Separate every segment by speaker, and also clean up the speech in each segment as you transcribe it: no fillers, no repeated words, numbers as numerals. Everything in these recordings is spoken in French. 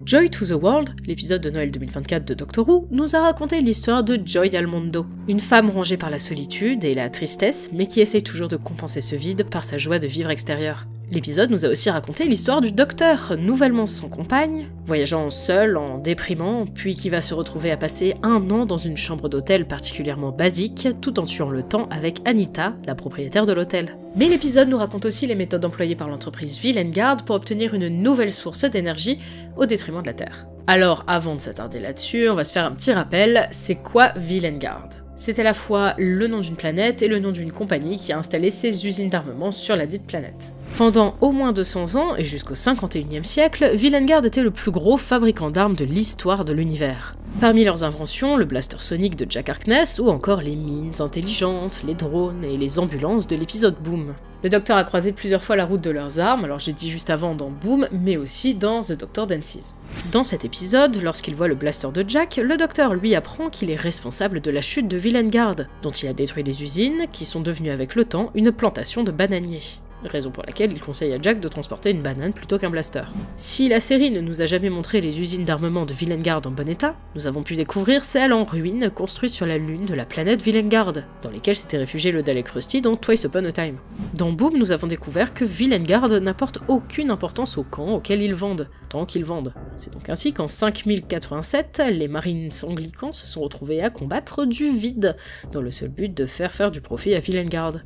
Speaker 1: Joy to the World, l'épisode de Noël 2024 de Doctor Who, nous a raconté l'histoire de Joy Almondo, une femme rongée par la solitude et la tristesse, mais qui essaie toujours de compenser ce vide par sa joie de vivre extérieure. L'épisode nous a aussi raconté l'histoire du docteur, nouvellement sans compagne, voyageant seul, en déprimant, puis qui va se retrouver à passer 1 an dans une chambre d'hôtel particulièrement basique, tout en tuant le temps avec Anita, la propriétaire de l'hôtel. Mais l'épisode nous raconte aussi les méthodes employées par l'entreprise Vilengard pour obtenir une nouvelle source d'énergie au détriment de la Terre. Alors, avant de s'attarder là-dessus, on va se faire un petit rappel, c'est quoi Vilengard ? C'est à la fois le nom d'une planète et le nom d'une compagnie qui a installé ses usines d'armement sur la dite planète. Pendant au moins 200 ans, et jusqu'au 51e siècle, Vilengard était le plus gros fabricant d'armes de l'histoire de l'univers. Parmi leurs inventions, le blaster sonique de Jack Harkness, ou encore les mines intelligentes, les drones et les ambulances de l'épisode Boom. Le Docteur a croisé plusieurs fois la route de leurs armes, alors j'ai dit juste avant dans Boom, mais aussi dans The Doctor Dances. Dans cet épisode, lorsqu'il voit le blaster de Jack, le Docteur lui apprend qu'il est responsable de la chute de Vilengard, dont il a détruit les usines, qui sont devenues avec le temps une plantation de bananiers. Raison pour laquelle il conseille à Jack de transporter une banane plutôt qu'un blaster. Si la série ne nous a jamais montré les usines d'armement de Vilengard en bon état, nous avons pu découvrir celles en ruine construites sur la lune de la planète Vilengard, dans lesquelles s'était réfugié le Dalek Rusty dans Twice Upon a Time. Dans Boom, nous avons découvert que Vilengard n'apporte aucune importance aux camps auxquels ils vendent, tant qu'ils vendent. C'est donc ainsi qu'en 5087, les Marines anglicans se sont retrouvés à combattre du vide, dans le seul but de faire du profit à Vilengard.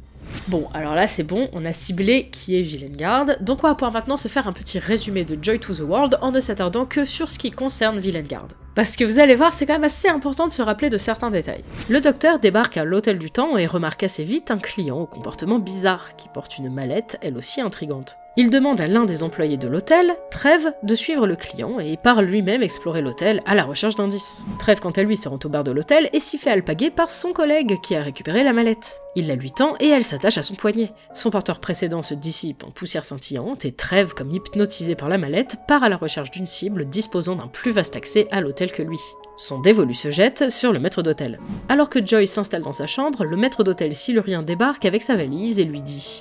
Speaker 1: Bon, alors là c'est bon, on a ciblé qui est Vilengard, donc on va pouvoir maintenant se faire un petit résumé de Joy to the World en ne s'attardant que sur ce qui concerne Vilengard. Parce que vous allez voir, c'est quand même assez important de se rappeler de certains détails. Le docteur débarque à l'Hôtel du Temps et remarque assez vite un client au comportement bizarre, qui porte une mallette elle aussi intrigante. Il demande à l'un des employés de l'hôtel, Trèves, de suivre le client et part lui-même explorer l'hôtel à la recherche d'indices. Trèves quant à lui se rend au bar de l'hôtel et s'y fait alpaguer par son collègue qui a récupéré la mallette. Il la lui tend et elle s'attache à son poignet. Son porteur précédent se dissipe en poussière scintillante et Trèves, comme hypnotisé par la mallette, part à la recherche d'une cible disposant d'un plus vaste accès à l'hôtel que lui. Son dévolu se jette sur le maître d'hôtel. Alors que Joy s'installe dans sa chambre, le maître d'hôtel silurien débarque avec sa valise et lui dit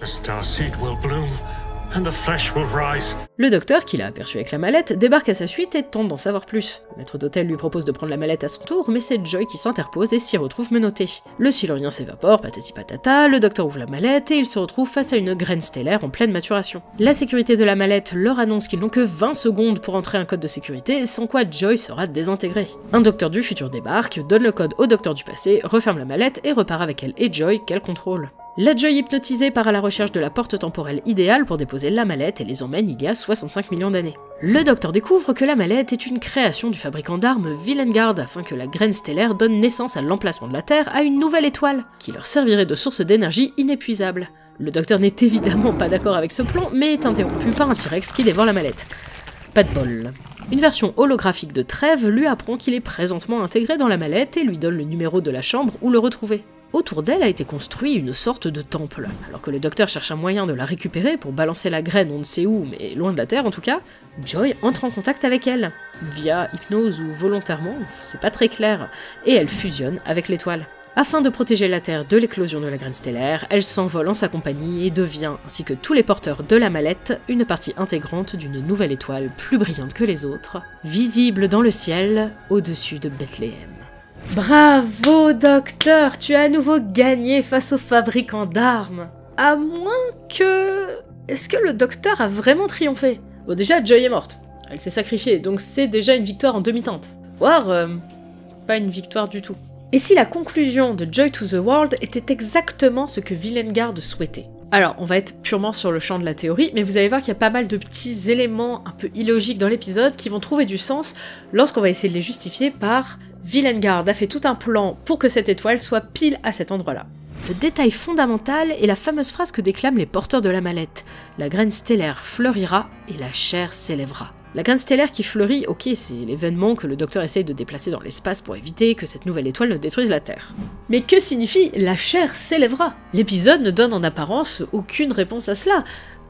Speaker 1: Le docteur, qui l'a aperçu avec la mallette, débarque à sa suite et tente d'en savoir plus. Le maître d'hôtel lui propose de prendre la mallette à son tour, mais c'est Joy qui s'interpose et s'y retrouve menotté. Le silurien s'évapore, patati patata, le docteur ouvre la mallette et il se retrouve face à une graine stellaire en pleine maturation. La sécurité de la mallette leur annonce qu'ils n'ont que 20 secondes pour entrer un code de sécurité, sans quoi Joy sera désintégré. Un docteur du futur débarque, donne le code au docteur du passé, referme la mallette et repart avec elle et Joy qu'elle contrôle. La Joy hypnotisée part à la recherche de la porte temporelle idéale pour déposer la mallette et les emmène il y a 65 millions d'années. Le docteur découvre que la mallette est une création du fabricant d'armes Vilengard afin que la graine stellaire donne naissance à l'emplacement de la Terre à une nouvelle étoile, qui leur servirait de source d'énergie inépuisable. Le docteur n'est évidemment pas d'accord avec ce plan, mais est interrompu par un T-Rex qui dévore la mallette. Pas de bol. Une version holographique de Trèves lui apprend qu'il est présentement intégré dans la mallette et lui donne le numéro de la chambre où le retrouver. Autour d'elle a été construit une sorte de temple. Alors que le docteur cherche un moyen de la récupérer pour balancer la graine on ne sait où, mais loin de la Terre en tout cas, Joy entre en contact avec elle, via hypnose ou volontairement, c'est pas très clair, et elle fusionne avec l'étoile. Afin de protéger la Terre de l'éclosion de la graine stellaire, elle s'envole en sa compagnie et devient, ainsi que tous les porteurs de la mallette, une partie intégrante d'une nouvelle étoile plus brillante que les autres, visible dans le ciel au-dessus de Bethléem. Bravo docteur, tu as à nouveau gagné face au fabricant d'armes. À moins que... Est-ce que le docteur a vraiment triomphé? Bon déjà, Joy est morte. Elle s'est sacrifiée, donc c'est déjà une victoire en demi-teinte. Voire, pas une victoire du tout. Et si la conclusion de Joy to the World était exactement ce que Vilengard souhaitait? Alors, on va être purement sur le champ de la théorie, mais vous allez voir qu'il y a pas mal de petits éléments un peu illogiques dans l'épisode qui vont trouver du sens lorsqu'on va essayer de les justifier par Vilengard a fait tout un plan pour que cette étoile soit pile à cet endroit-là. Le détail fondamental est la fameuse phrase que déclament les porteurs de la mallette. La graine stellaire fleurira et la chair s'élèvera. La graine stellaire qui fleurit, ok, c'est l'événement que le docteur essaye de déplacer dans l'espace pour éviter que cette nouvelle étoile ne détruise la Terre. Mais que signifie la chair s'élèvera? L'épisode ne donne en apparence aucune réponse à cela.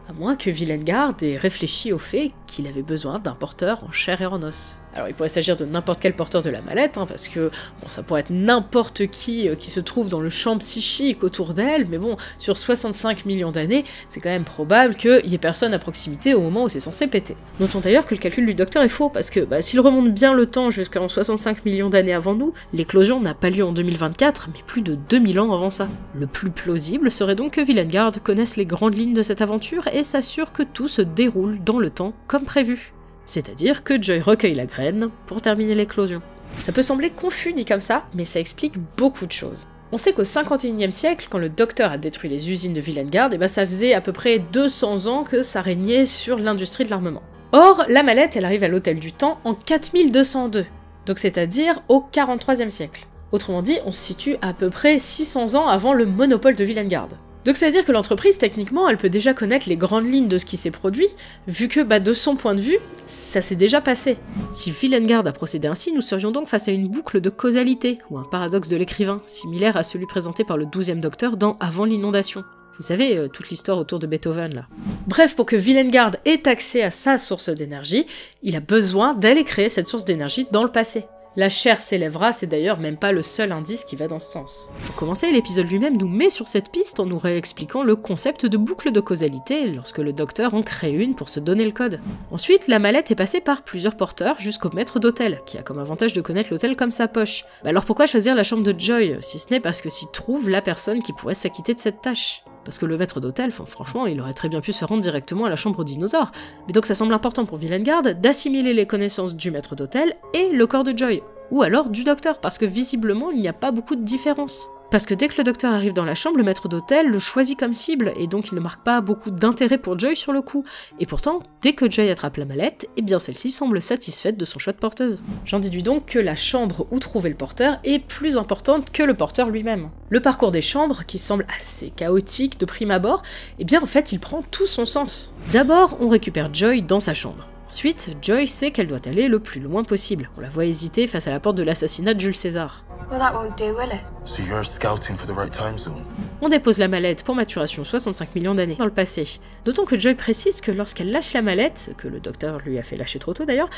Speaker 1: À moins que Vilengard ait réfléchi au fait qu'il avait besoin d'un porteur en chair et en os. Alors il pourrait s'agir de n'importe quel porteur de la mallette, parce que bon, ça pourrait être n'importe qui se trouve dans le champ psychique autour d'elle, mais bon, sur 65 millions d'années, c'est quand même probable qu'il y ait personne à proximité au moment où c'est censé péter. Notons d'ailleurs que le calcul du docteur est faux, parce que s'il remonte bien le temps jusqu'en 65 millions d'années avant nous, l'éclosion n'a pas lieu en 2024, mais plus de 2000 ans avant ça. Le plus plausible serait donc que Vilengard connaisse les grandes lignes de cette aventure et s'assure que tout se déroule dans le temps comme prévu. C'est-à-dire que Joy recueille la graine pour terminer l'éclosion. Ça peut sembler confus dit comme ça, mais ça explique beaucoup de choses. On sait qu'au 51e siècle, quand le docteur a détruit les usines de Vilengard, ça faisait à peu près 200 ans que ça régnait sur l'industrie de l'armement. Or, la mallette, elle arrive à l'Hôtel du Temps en 4202, donc c'est-à-dire au 43e siècle. Autrement dit, on se situe à peu près 600 ans avant le monopole de Vilengard. Donc ça veut dire que l'entreprise, techniquement, elle peut déjà connaître les grandes lignes de ce qui s'est produit, vu que, de son point de vue, ça s'est déjà passé. Si Vilengard a procédé ainsi, nous serions donc face à une boucle de causalité, ou un paradoxe de l'écrivain, similaire à celui présenté par le 12e Docteur dans Avant l'inondation. Vous savez, toute l'histoire autour de Beethoven, là. Bref, pour que Vilengard ait accès à sa source d'énergie, il a besoin d'aller créer cette source d'énergie dans le passé. La chair s'élèvera, c'est d'ailleurs même pas le seul indice qui va dans ce sens. Pour commencer, l'épisode lui-même nous met sur cette piste en nous réexpliquant le concept de boucle de causalité lorsque le docteur en crée une pour se donner le code. Ensuite, la mallette est passée par plusieurs porteurs jusqu'au maître d'hôtel, qui a comme avantage de connaître l'hôtel comme sa poche. Alors pourquoi choisir la chambre de Joy, si ce n'est parce que s'y trouve la personne qui pourrait s'acquitter de cette tâche? Parce que le maître d'hôtel, franchement, il aurait très bien pu se rendre directement à la chambre aux dinosaures. Mais donc ça semble important pour Vilengard d'assimiler les connaissances du maître d'hôtel et le corps de Joy. Ou alors du docteur, parce que visiblement il n'y a pas beaucoup de différence. Parce que dès que le docteur arrive dans la chambre, le maître d'hôtel le choisit comme cible, et donc il ne marque pas beaucoup d'intérêt pour Joy sur le coup. Et pourtant, dès que Joy attrape la mallette, celle-ci semble satisfaite de son choix de porteuse. J'en déduis donc que la chambre où trouver le porteur est plus importante que le porteur lui-même. Le parcours des chambres, qui semble assez chaotique de prime abord, en fait il prend tout son sens. D'abord, on récupère Joy dans sa chambre. Ensuite, Joy sait qu'elle doit aller le plus loin possible. On la voit hésiter face à la porte de l'assassinat de Jules César.
Speaker 2: Well, that won't do, will it?
Speaker 3: So you're scouting for the right time zone?
Speaker 1: On dépose la mallette pour maturation 65 millions d'années dans le passé. Notons que Joy précise que lorsqu'elle lâche la mallette, que le docteur lui a fait lâcher trop tôt d'ailleurs,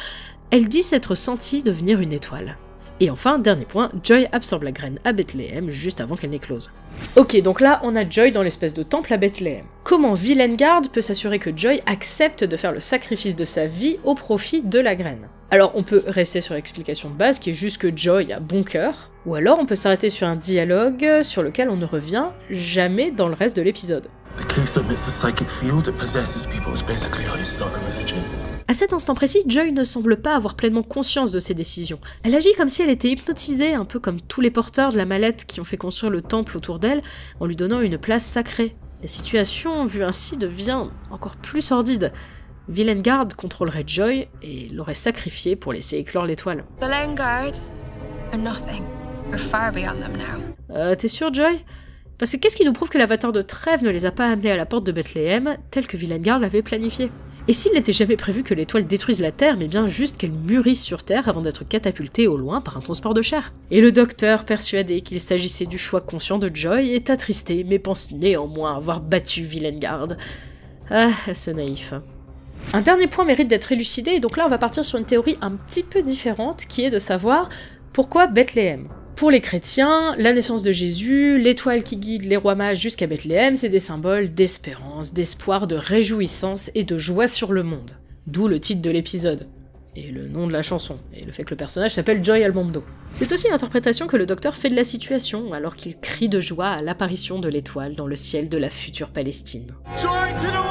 Speaker 1: elle dit s'être sentie devenir une étoile. Et enfin, dernier point, Joy absorbe la graine à Bethléem juste avant qu'elle n'éclose. Ok, donc là, on a Joy dans l'espèce de temple à Bethléem. Comment Vilengard peut s'assurer que Joy accepte de faire le sacrifice de sa vie au profit de la graine? Alors, on peut rester sur l'explication de base, qui est juste que Joy a bon cœur, ou alors on peut s'arrêter sur un dialogue sur lequel on ne revient jamais dans le reste de l'épisode. À cet instant précis, Joy ne semble pas avoir pleinement conscience de ses décisions. Elle agit comme si elle était hypnotisée, un peu comme tous les porteurs de la mallette qui ont fait construire le temple autour d'elle, en lui donnant une place sacrée. La situation, vue ainsi, devient encore plus sordide. Vilengard contrôlerait Joy et l'aurait sacrifiée pour laisser éclore l'étoile.
Speaker 2: Vilengard are nothing. We're far beyond them now.
Speaker 1: T'es sûr, Joy? Parce que qu'est-ce qui nous prouve que l'avatar de Trêve ne les a pas amenés à la porte de Bethléem, tel que Vilengard l'avait planifié? Et s'il n'était jamais prévu que l'étoile détruise la Terre, mais bien juste qu'elle mûrisse sur Terre avant d'être catapultée au loin par un transport de chair? Et le docteur, persuadé qu'il s'agissait du choix conscient de Joy, est attristé, mais pense néanmoins avoir battu Vilengard. Ah, c'est naïf. Un dernier point mérite d'être élucidé, et donc là on va partir sur une théorie un petit peu différente, qui est de savoir pourquoi Bethléem. Pour les chrétiens, la naissance de Jésus, l'étoile qui guide les rois mages jusqu'à Bethléem, c'est des symboles d'espérance, d'espoir, de réjouissance et de joie sur le monde. D'où le titre de l'épisode, et le nom de la chanson, et le fait que le personnage s'appelle Joy Almondo. C'est aussi l'interprétation que le docteur fait de la situation, alors qu'il crie de joie à l'apparition de l'étoile dans le ciel de la future Palestine.
Speaker 3: Joy to the world!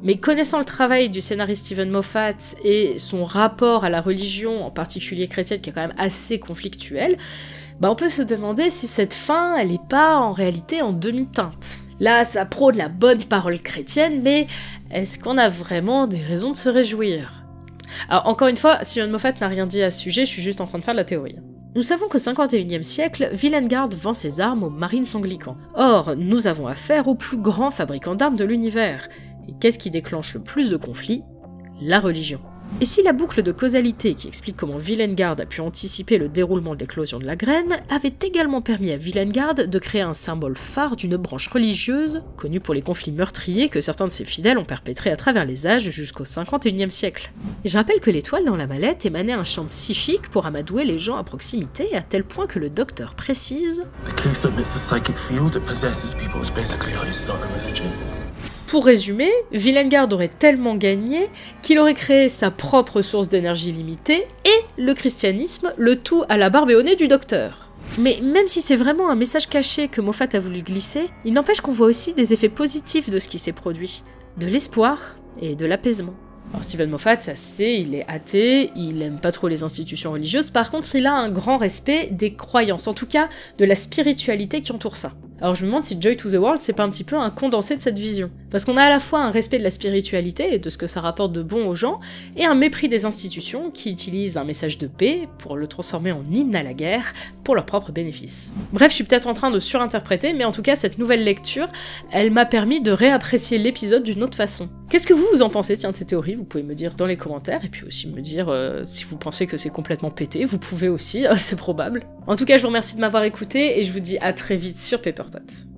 Speaker 1: Mais connaissant le travail du scénariste Steven Moffat et son rapport à la religion, en particulier chrétienne, qui est quand même assez conflictuel, on peut se demander si cette fin, elle est pas en réalité en demi-teinte. Là, ça prône la bonne parole chrétienne, mais est-ce qu'on a vraiment des raisons de se réjouir? Alors encore une fois, Steven Moffat n'a rien dit à ce sujet, je suis juste en train de faire de la théorie. Nous savons qu'au 51e siècle, Vilengard vend ses armes aux marines anglicans. Or, nous avons affaire au plus grand fabricant d'armes de l'univers. Et qu'est-ce qui déclenche le plus de conflits? La religion. Et si la boucle de causalité qui explique comment Vilengard a pu anticiper le déroulement de l'éclosion de la graine avait également permis à Vilengard de créer un symbole phare d'une branche religieuse, connue pour les conflits meurtriers que certains de ses fidèles ont perpétrés à travers les âges jusqu'au 51e siècle. Et je rappelle que l'étoile dans la mallette émanait un champ psychique pour amadouer les gens à proximité, à tel point que le docteur précise Pour résumer, Vilengard aurait tellement gagné qu'il aurait créé sa propre source d'énergie limitée et le christianisme, le tout à la barbe et au nez du docteur. Mais même si c'est vraiment un message caché que Moffat a voulu glisser, il n'empêche qu'on voit aussi des effets positifs de ce qui s'est produit, de l'espoir et de l'apaisement. Alors Steven Moffat, ça se sait, il est athée, il aime pas trop les institutions religieuses, par contre il a un grand respect des croyances, en tout cas de la spiritualité qui entoure ça. Alors je me demande si Joy to the World c'est pas un petit peu un condensé de cette vision. Parce qu'on a à la fois un respect de la spiritualité et de ce que ça rapporte de bon aux gens, et un mépris des institutions qui utilisent un message de paix pour le transformer en hymne à la guerre pour leur propre bénéfice. Bref, je suis peut-être en train de surinterpréter, mais en tout cas cette nouvelle lecture, elle m'a permis de réapprécier l'épisode d'une autre façon. Qu'est-ce que vous en pensez, tiens, de ces théories? Vous pouvez me dire dans les commentaires, et puis aussi me dire si vous pensez que c'est complètement pété, vous pouvez aussi, c'est probable. En tout cas, je vous remercie de m'avoir écouté, et je vous dis à très vite sur Paperpot.